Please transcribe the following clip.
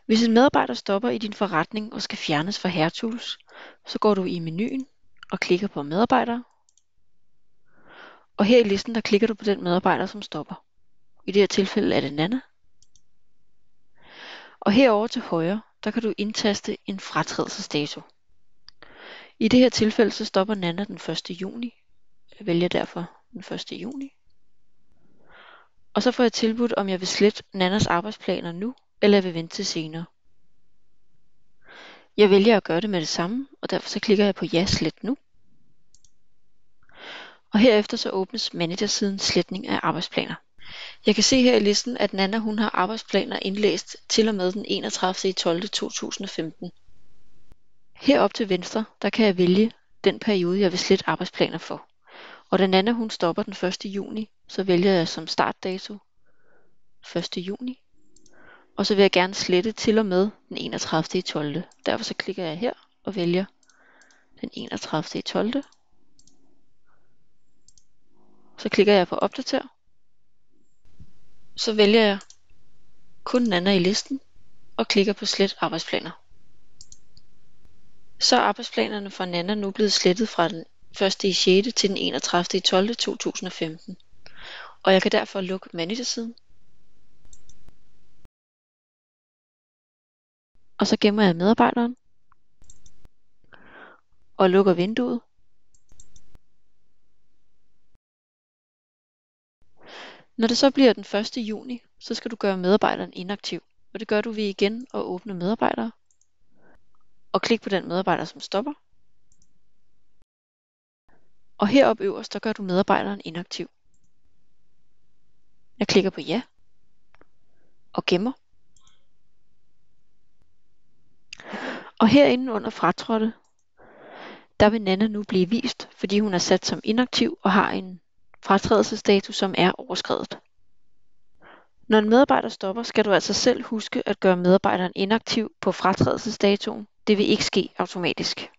Hvis en medarbejder stopper i din forretning og skal fjernes fra HairTools, så går du i menuen og klikker på medarbejdere. Og her i listen der klikker du på den medarbejder, som stopper. I det her tilfælde er det Nanna. Og herovre til højre, der kan du indtaste en fratrædelsesdato. I det her tilfælde så stopper Nanna den 1. juni. Jeg vælger derfor den 1. juni. Og så får jeg tilbudt, om jeg vil slette Nannas arbejdsplaner nu, eller jeg vil vente til senere. Jeg vælger at gøre det med det samme, og derfor så klikker jeg på ja, slet nu. Og herefter så åbnes managersiden sletning af arbejdsplaner. Jeg kan se her i listen, at Nanna hun har arbejdsplaner indlæst til og med den 31.12.2015. Heroppe til venstre, der kan jeg vælge den periode, jeg vil slette arbejdsplaner for. Og da Nanna hun stopper den 1. juni, så vælger jeg som startdato 1. juni. Og så vil jeg gerne slette til og med den 31.12. Derfor så klikker jeg her og vælger den 31.12. Så klikker jeg på opdater. Så vælger jeg kun Nanna i listen og klikker på slet arbejdsplaner. Så er arbejdsplanerne for Nanna nu blevet slettet fra den 1. i 6. til den 31.12.2015. Og jeg kan derfor lukke managersiden. Og så gemmer jeg medarbejderen. Og lukker vinduet. Når det så bliver den 1. juni, så skal du gøre medarbejderen inaktiv. Og det gør du ved igen at åbne medarbejdere. Og klik på den medarbejder, som stopper. Og heroppe øverst, der gør du medarbejderen inaktiv. Jeg klikker på ja. Og gemmer. Og herinde under fratrådte, der vil Nanna nu blive vist, fordi hun er sat som inaktiv og har en fratrædelsesdato, som er overskredet. Når en medarbejder stopper, skal du altså selv huske at gøre medarbejderen inaktiv på fratrædelsesdatoen. Det vil ikke ske automatisk.